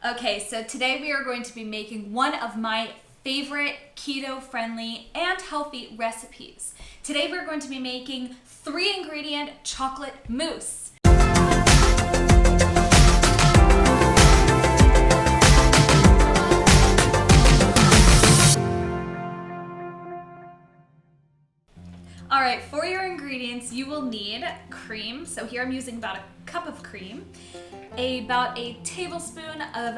Okay, so today we are going to be making one of my favorite keto-friendly and healthy recipes. Today we're going to be making 3-ingredient chocolate mousse. All right, for your ingredients, you will need cream. So here I'm using about a cup of cream, about a tablespoon of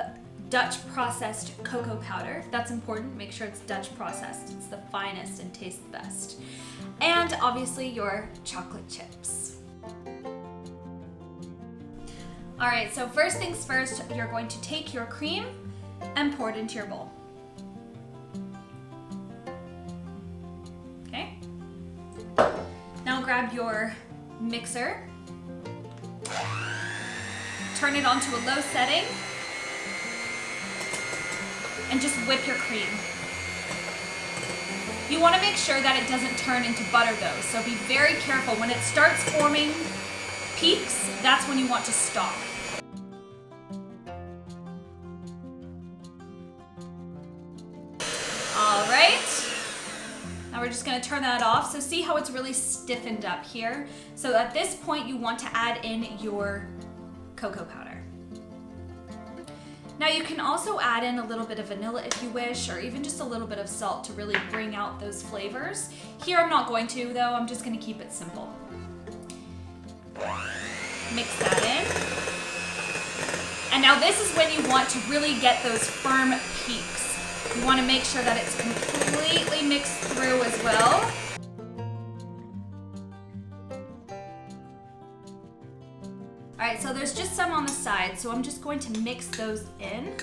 Dutch processed cocoa powder. That's important, make sure it's Dutch processed. It's the finest and tastes the best. And obviously your chocolate chips. All right, so first things first, you're going to take your cream and pour it into your bowl. Okay? Now grab your mixer, turn it onto a low setting, and just whip your cream. You want to make sure that it doesn't turn into butter though, so be very careful. When it starts forming peaks, that's when you want to stop. All right. Now we're just going to turn that off. So see how it's really stiffened up here? So at this point you want to add in your cocoa powder. Now you can also add in a little bit of vanilla if you wish, or even just a little bit of salt to really bring out those flavors. Here I'm not going to though, I'm just going to keep it simple. Mix that in. And now this is when you want to really get those firm peaks. You want to make sure that it's completely mixed through as well. All right, so there's just some on the side, so I'm just going to mix those in.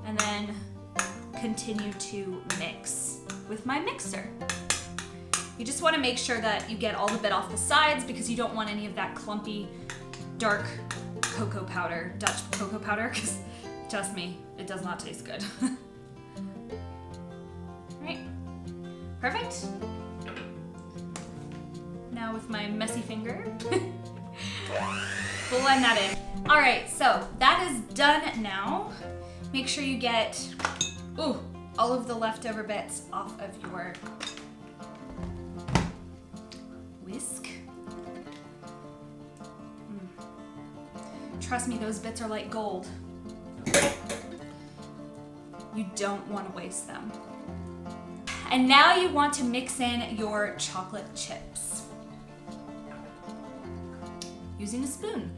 And then continue to mix with my mixer. You just want to make sure that you get all the bit off the sides because you don't want any of that clumpy, dark cocoa powder, Dutch cocoa powder, because trust me, it does not taste good. All right, perfect. Now with my messy finger, blend that in. All right, so that is done now. Make sure you get all of the leftover bits off of your whisk. Trust me, those bits are like gold. You don't want to waste them. And now you want to mix in your chocolate chips using a spoon.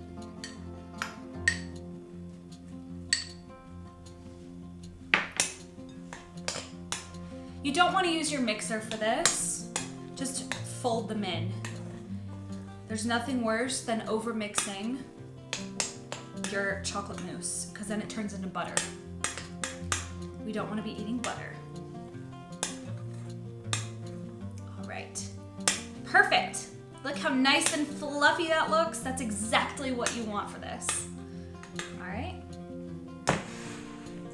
You don't want to use your mixer for this. Just fold them in. There's nothing worse than over mixing your chocolate mousse, because then it turns into butter. We don't want to be eating butter. All right, perfect. Look how nice and fluffy that looks. That's exactly what you want for this. All right,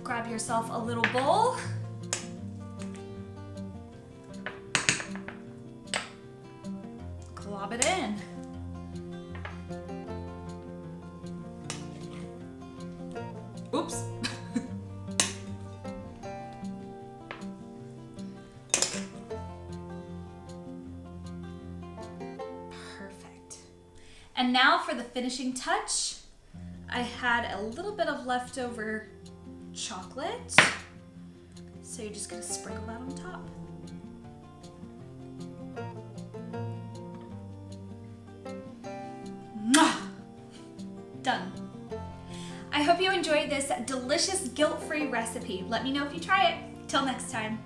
grab yourself a little bowl. Glob it in. Oops. Perfect. And now for the finishing touch, I had a little bit of leftover chocolate. So you're just gonna sprinkle that on top. Mwah! Done. I hope you enjoyed this delicious guilt-free recipe. Let me know if you try it. Till next time.